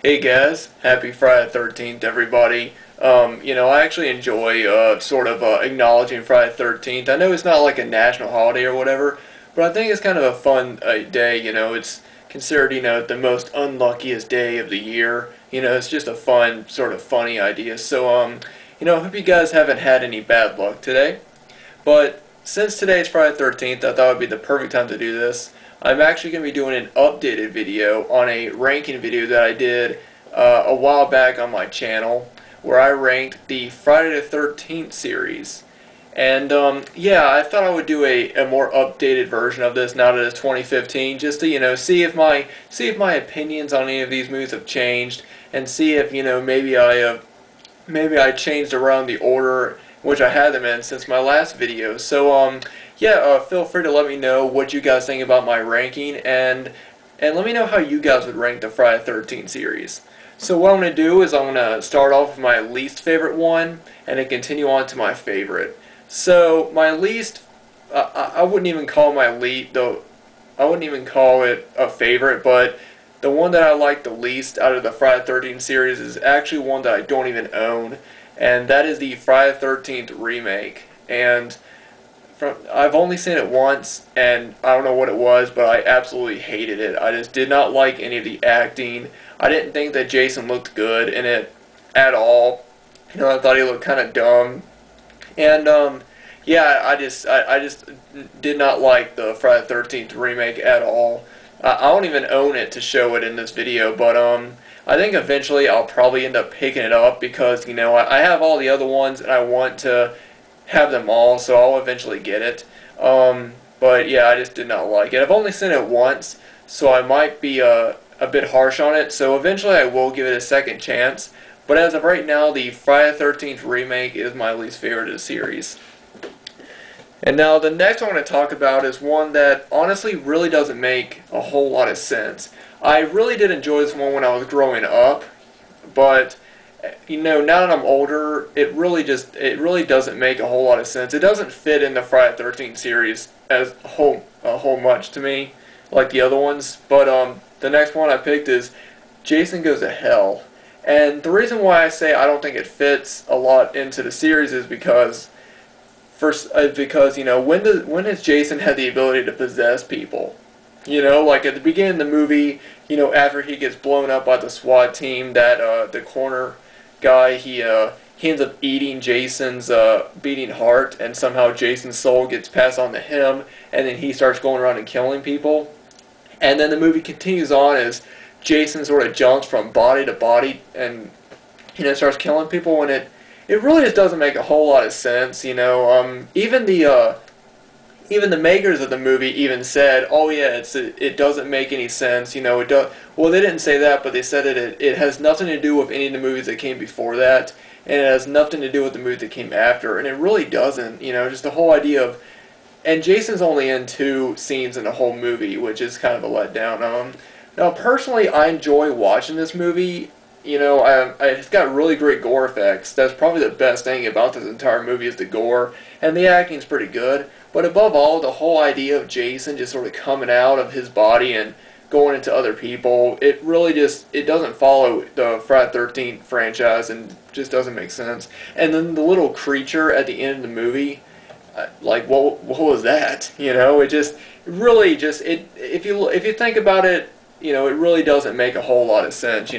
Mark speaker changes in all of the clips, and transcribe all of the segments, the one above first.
Speaker 1: Hey guys, happy Friday the 13th, everybody. I actually enjoy acknowledging Friday the 13th. I know it's not like a national holiday or whatever, but I think it's kind of a fun day. It's considered, the most unluckiest day of the year. It's just a fun, sort of funny idea. So, I hope you guys haven't had any bad luck today. But since today's Friday the 13th, I thought it would be the perfect time to do this. I'm actually going to be doing an updated video on a ranking video that I did a while back on my channel, where I ranked the Friday the 13th series. And I thought I would do a more updated version of this now that it's 2015, just to see if my opinions on any of these movies have changed, and see if maybe I changed around the order which I had them in since my last video. So feel free to let me know what you guys think about my ranking, and let me know how you guys would rank the Friday the 13th series. So what I'm going to do is I'm going to start off with my least favorite one, and then continue on to my favorite. So my least, I wouldn't even call my least, though I wouldn't even call it a favorite, but the one that I like the least out of the Friday the 13th series is actually one that I don't even own, and that is the Friday the 13th remake. And I've only seen it once, and I don't know what it was, but I absolutely hated it. I just did not like any of the acting. I didn't think that Jason looked good in it at all. I thought he looked kind of dumb. And I just did not like the Friday the 13th remake at all. I don't even own it to show it in this video, but I think eventually I'll probably end up picking it up because I have all the other ones and I want to have them all, so I'll eventually get it. But yeah, I just did not like it. I've only seen it once, so I might be a bit harsh on it. So eventually I will give it a second chance. But as of right now, the Friday the 13th remake is my least favorite of the series. And now the next one I'm going to talk about is one that honestly really doesn't make a whole lot of sense. I really did enjoy this one when I was growing up, but now that I'm older, it really doesn't make a whole lot of sense. It doesn't fit in the Friday the 13th series as a whole much to me, like the other ones. But the next one I picked is Jason Goes to Hell. And the reason why I say I don't think it fits a lot into the series is because when has Jason had the ability to possess people? Like at the beginning of the movie, after he gets blown up by the SWAT team, that the corner guy, he ends up eating Jason's beating heart, and somehow Jason's soul gets passed on to him, and then he starts going around and killing people. And then the movie continues on as Jason sort of jumps from body to body and starts killing people, and it really just doesn't make a whole lot of sense. Even the makers of the movie even said, "Oh yeah, it doesn't make any sense." Well, they didn't say that, but they said it has nothing to do with any of the movies that came before that, and it has nothing to do with the movie that came after, and it really doesn't. Just the whole idea of, and Jason's only in 2 scenes in the whole movie, which is kind of a letdown. Now, personally, I enjoy watching this movie. It's got really great gore effects. That's probably the best thing about this entire movie is the gore, and the acting's pretty good. But above all, the whole idea of Jason just sort of coming out of his body and going into other people, it really it doesn't follow the Friday the 13th franchise and just doesn't make sense. And then the little creature at the end of the movie, like what was that? If you think about it, it really doesn't make a whole lot of sense.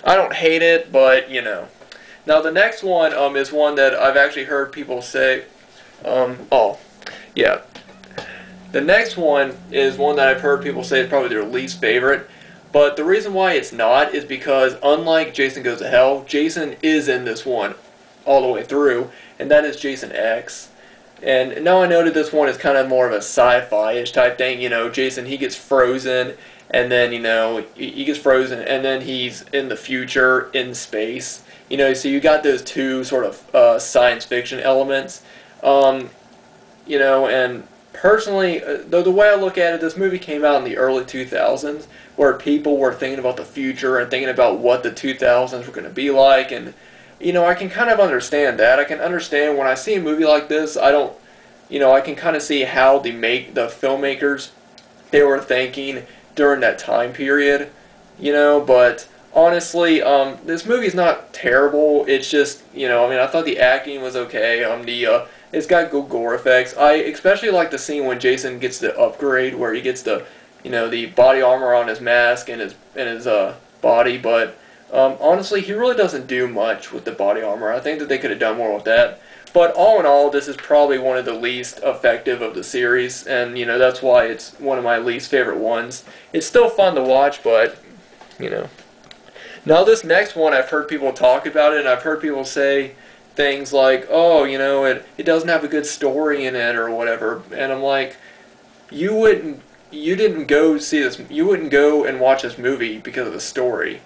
Speaker 1: I don't hate it, but Now the next one is one that I've actually heard people say. The next one is one that I've heard people say is probably their least favorite. But the reason why it's not is because unlike Jason Goes to Hell, Jason is in this one all the way through, and that is Jason X. And now I know that this one is kind of more of a sci-fi-ish type thing. Jason, he gets frozen, and then, he gets frozen, and then he's in the future, in space. So you got those 2 sort of science fiction elements. And personally, the way I look at it, this movie came out in the early 2000s, where people were thinking about the future and thinking about what the 2000s were going to be like, and I can kind of understand that. I can understand when I see a movie like this, I can kind of see how the filmmakers, they were thinking during that time period, but honestly, this movie's not terrible. It's just, I mean, I thought the acting was okay. It's got good gore effects. I especially like the scene when Jason gets the upgrade, where he gets the, the body armor on his mask and his body. But honestly, he really doesn't do much with the body armor. I think that they could have done more with that. But all in all, this is probably one of the least effective of the series, and that's why it's one of my least favorite ones. It's still fun to watch, but Now this next one, I've heard people talk about it, and I've heard people say things like, oh, it doesn't have a good story in it or whatever, and I'm like, you didn't go see this, you wouldn't go and watch this movie because of the story,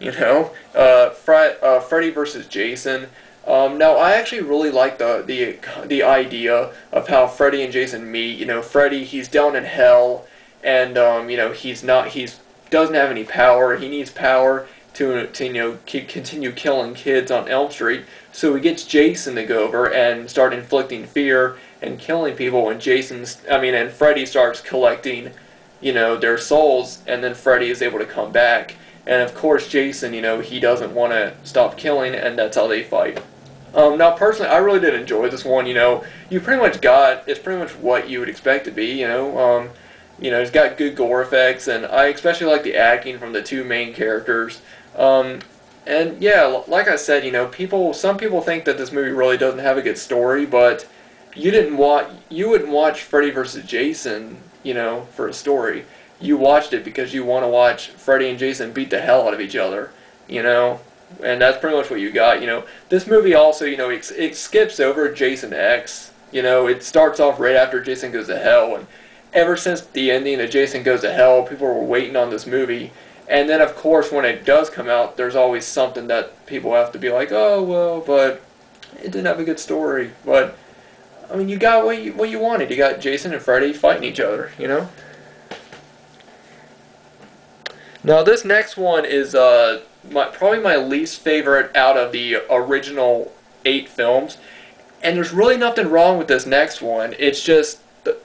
Speaker 1: Freddy versus Jason. Now I actually really like the idea of how Freddy and Jason meet. Freddy, he's down in hell, and he's doesn't have any power. He needs power to continue killing kids on Elm Street. So he gets Jason to go over and start inflicting fear and killing people. And and Freddy starts collecting, their souls, and then Freddy is able to come back. And of course, Jason, he doesn't want to stop killing, and that's how they fight. Now, personally, I really did enjoy this one. It's pretty much what you would expect to be. It's got good gore effects, and I especially like the acting from the two main characters. And yeah, like I said, some people think that this movie really doesn't have a good story, but you wouldn't watch Freddy vs. Jason, for a story. You watched it because you want to watch Freddy and Jason beat the hell out of each other, and that's pretty much what you got. This movie also, it skips over Jason X. It starts off right after Jason Goes to Hell, and ever since the ending of Jason Goes to Hell, people were waiting on this movie. And then, of course, when it does come out, there's always something that people have to be like, oh, well, but it didn't have a good story. But, I mean, you got what you wanted. You got Jason and Freddy fighting each other, Now, this next one is probably my least favorite out of the original 8 films. And there's really nothing wrong with this next one. It's just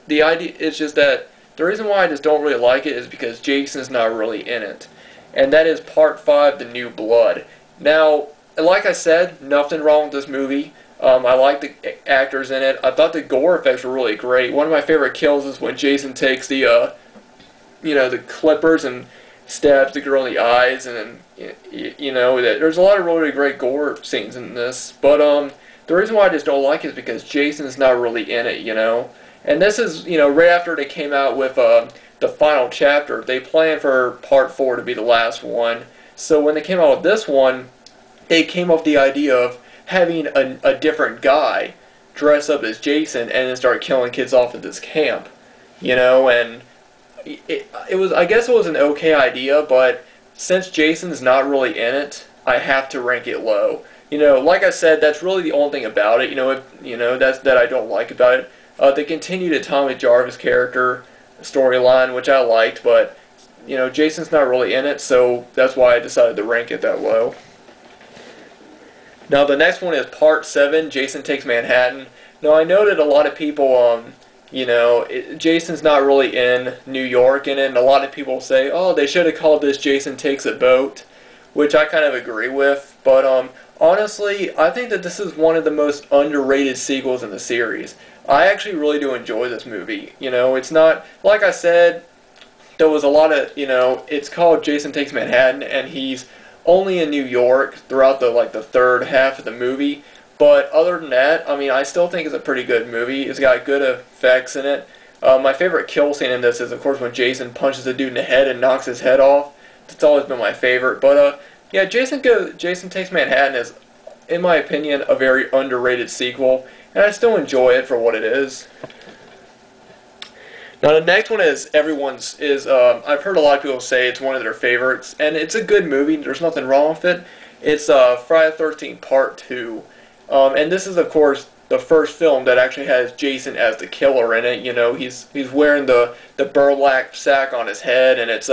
Speaker 1: the idea. It's just that the reason why I just don't really like it is because Jason's not really in it. And that is Part 5, The New Blood. Now, like I said, nothing wrong with this movie. I like the actors in it. I thought the gore effects were really great. One of my favorite kills is when Jason takes the clippers and stabs the girl in the eyes, and there's a lot of really great gore scenes in this. But the reason why I just don't like it is because Jason's not really in it, And this is, right after they came out with the final chapter. They planned for Part 4 to be the last one. So when they came out with this one, they came up with the idea of having a different guy dress up as Jason and then start killing kids off at this camp. And it was, I guess it was an okay idea, but since Jason's not really in it, I have to rank it low. Like I said, that's really the only thing about it. That I don't like about it. They continued a Tommy Jarvis character storyline, which I liked, but Jason's not really in it, so that's why I decided to rank it that low. Now the next one is Part 7, Jason Takes Manhattan. Now I know that a lot of people, Jason's not really in New York in it, and a lot of people say, oh, they should have called this Jason Takes a Boat, which I kind of agree with, but honestly, I think that this is one of the most underrated sequels in the series. I actually really do enjoy this movie. It's not, like I said, there was a lot of, it's called Jason Takes Manhattan, and he's only in New York throughout the third half of the movie. But other than that, I mean, I still think it's a pretty good movie. It's got good effects in it. My favorite kill scene in this is, of course, when Jason punches a dude in the head and knocks his head off. It's always been my favorite. But yeah, Jason Takes Manhattan is, in my opinion, a very underrated sequel, and I still enjoy it for what it is. Now the next one is I've heard a lot of people say it's one of their favorites, and it's a good movie. There's nothing wrong with it. It's Friday the 13th Part 2, and this is, of course, the first film that actually has Jason as the killer in it. He's wearing the burlap sack on his head, and it's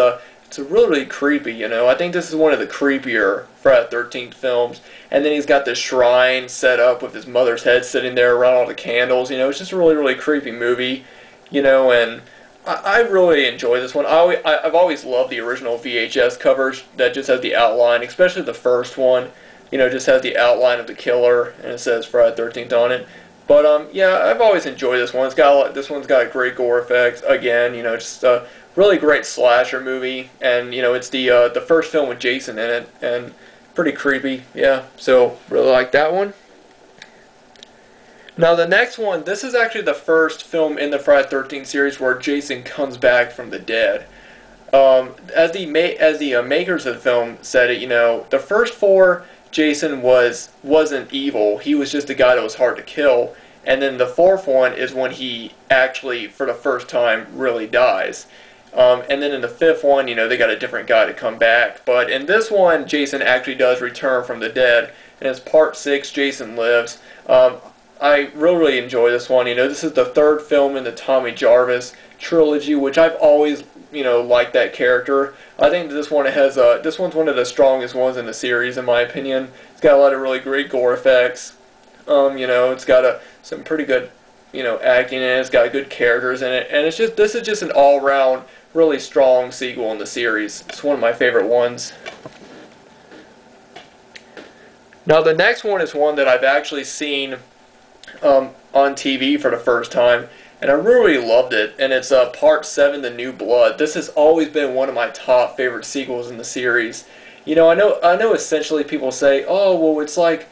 Speaker 1: really creepy. I think this is one of the creepier Friday the 13th films. And then he's got this shrine set up with his mother's head sitting there around all the candles. It's just a really, really creepy movie. And I really enjoy this one. I've always loved the original VHS covers that just has the outline, especially the first one. Just has the outline of the killer and it says Friday 13th on it. But yeah, I've always enjoyed this one. This one's got a great gore effects. Again, just a really great slasher movie, and it's the first film with Jason in it, and pretty creepy. Yeah, so really like that one. Now the next one, this is actually the first film in the Friday 13th series where Jason comes back from the dead. As the makers of the film said it, the first four, Jason wasn't evil. He was just a guy that was hard to kill. And then the fourth one is when he actually, for the first time, really dies. And then in the fifth one, they got a different guy to come back. But in this one, Jason actually does return from the dead. And it's part 6, Jason Lives. I really enjoy this one. This is the third film in the Tommy Jarvis trilogy, which I've always, liked that character. I think that this one's one of the strongest ones in the series, in my opinion. It's got a lot of really great gore effects. It's got some pretty good, acting in it. It's got good characters in it, and this is just an all-around really strong sequel in the series. It's one of my favorite ones. Now the next one is one that I've actually seen on TV for the first time, and I really loved it, and it's Part 7, The New Blood. This has always been one of my top favorite sequels in the series. I know essentially people say, oh, well, it's like,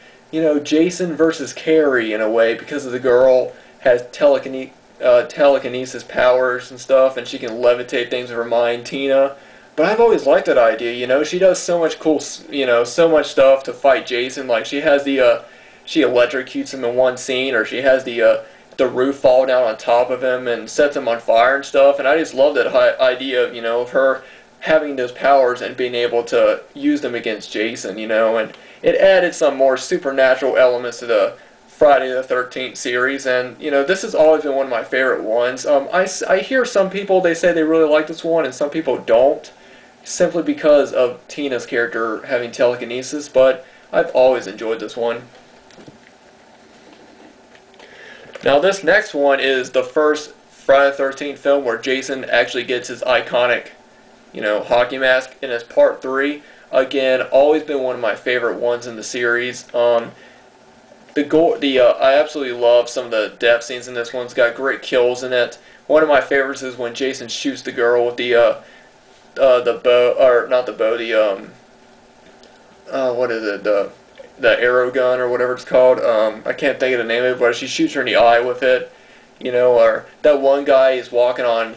Speaker 1: Jason versus Carrie in a way, because the girl has telekinesis powers and stuff, and she can levitate things with her mind, Tina. But I've always liked that idea, she does so much cool, so much stuff to fight Jason. Like, she has she electrocutes him in one scene, or she has the roof fall down on top of him and sets him on fire and stuff. And I just love that idea of her having those powers and being able to use them against Jason, and it added some more supernatural elements to the Friday the 13th series, and this has always been one of my favorite ones. I hear some people, they say they really like this one, and some people don't, simply because of Tina's character having telekinesis, but I've always enjoyed this one. Now this next one is the first Friday the 13th film where Jason actually gets his iconic, hockey mask, and it's Part 3. Again, always been one of my favorite ones in the series. I absolutely love some of the death scenes in this one. It's got great kills in it. One of my favorites is when Jason shoots the girl with the bow, or not the bow, what is it, the arrow gun or whatever it's called. I can't think of the name of it, but she shoots her in the eye with it. Or that one guy is walking on.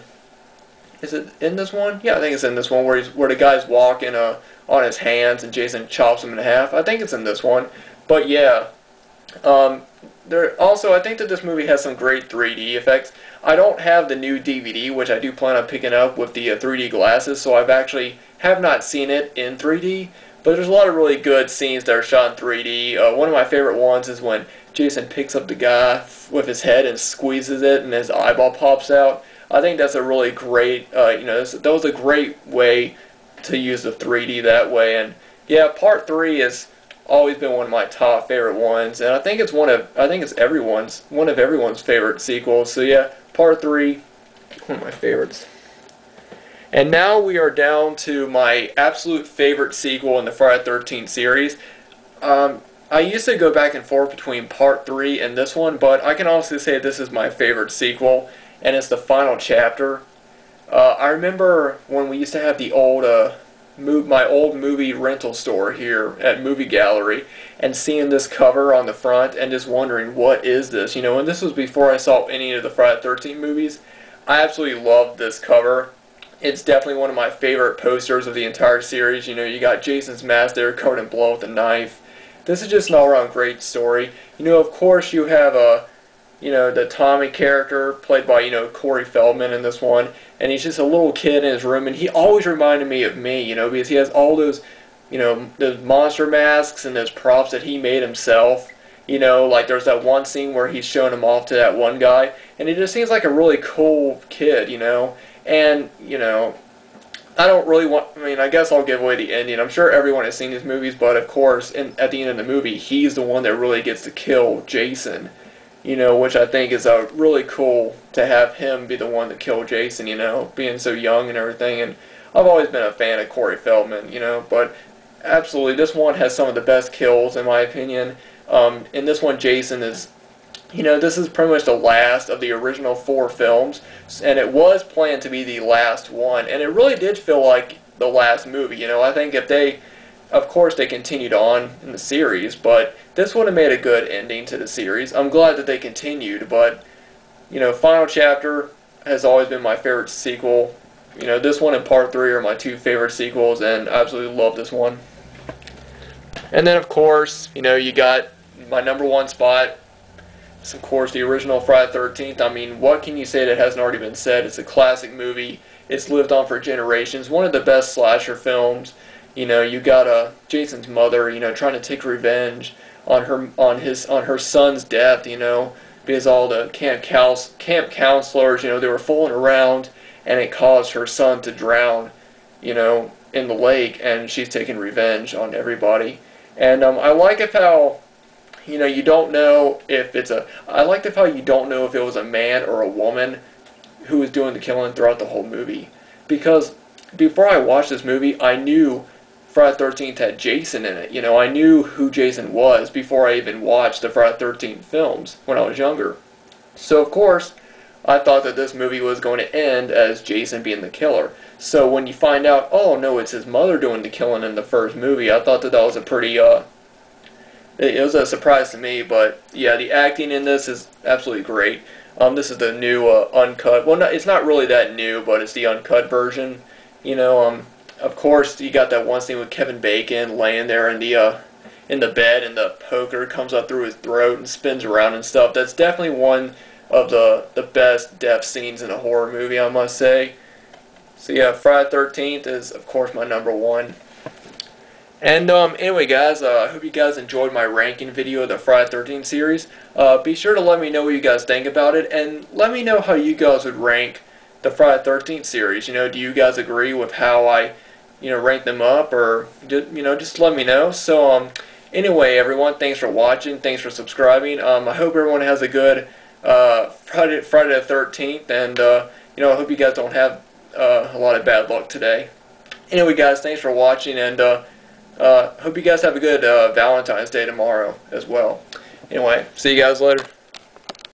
Speaker 1: Is it in this one? Yeah, I think it's in this one where the guy's walking on his hands and Jason chops him in half. I think it's in this one. But yeah, I think that this movie has some great 3D effects. I don't have the new DVD, which I do plan on picking up with the 3D glasses, so I've actually have not seen it in 3D. But there's a lot of really good scenes that are shot in 3D. One of my favorite ones is when Jason picks up the guy with his head and squeezes it, and his eyeball pops out. I think that's a really great, that was a great way to use the 3D that way. And yeah, Part 3 has always been one of my top favorite ones, and I think it's one of everyone's favorite sequels. So yeah, Part 3, one of my favorites. And now we are down to my absolute favorite sequel in the Friday the 13th series. I used to go back and forth between Part 3 and this one, but I can honestly say this is my favorite sequel, and it's the final chapter. I remember when we used to have the old, my old movie rental store here at Movie Gallery, and seeing this cover on the front and just wondering, what is this? And this was before I saw any of the Friday the 13th movies. I absolutely loved this cover. It's definitely one of my favorite posters of the entire series. You got Jason's mask there covered in blood with a knife. This is just an all-around great story. Of course you have the Tommy character played by, Corey Feldman in this one, and he's just a little kid in his room, and he always reminded me of me, because he has all those, those monster masks and those props that he made himself. Like there's that one scene where he's showing him off to that one guy, and he just seems like a really cool kid, And, I don't really I guess I'll give away the ending. I'm sure everyone has seen these movies, but of course, at the end of the movie, he's the one that really gets to kill Jason. which I think is really cool to have him be the one to kill Jason, being so young and everything. And I've always been a fan of Corey Feldman, but absolutely this one has some of the best kills in my opinion. In this one, Jason is, this is pretty much the last of the original 4 films, and it was planned to be the last one, and it really did feel like the last movie. I think if they, of course they continued on in the series, but this would have made a good ending to the series. I'm glad that they continued, but, Final Chapter has always been my favorite sequel. This one and Part 3 are my 2 favorite sequels, and I absolutely love this one. And then, of course, you got my #1 spot. It's, of course, the original Friday the 13th. I mean, what can you say that hasn't already been said? It's a classic movie. It's lived on for generations. One of the best slasher films. You got Jason's mother, trying to take revenge on her son's death, because all the camp counselors, they were fooling around, and it caused her son to drown, in the lake, and she's taking revenge on everybody. And I like it how, you don't know if it's I liked it how you don't know if it was a man or a woman who was doing the killing throughout the whole movie. Because before I watched this movie, I knew Friday the 13th had Jason in it. I knew who Jason was before I even watched the Friday the 13th films when I was younger. So, of course, I thought that this movie was going to end as Jason being the killer. So when you find out, oh no, it's his mother doing the killing in the first movie, I thought that was a pretty, it was a surprise to me. But yeah, the acting in this is absolutely great. This is the new uncut, well, it's not really that new, but it's the uncut version. Of course, you got that one scene with Kevin Bacon laying there in the bed, and the poker comes up through his throat and spins around and stuff. That's definitely one of the best death scenes in a horror movie, I must say. So yeah, Friday the 13th is, of course, my #1. And anyway, guys, I hope you guys enjoyed my ranking video of the Friday the 13th series. Be sure to let me know what you guys think about it, and let me know how you guys would rank the Friday the 13th series. Do you guys agree with how I, rank them up, or just let me know. So anyway, everyone, thanks for watching, thanks for subscribing. I hope everyone has a good Friday the 13th, and I hope you guys don't have a lot of bad luck today. Anyway, guys, thanks for watching, and hope you guys have a good Valentine's Day tomorrow as well. Anyway, see you guys later.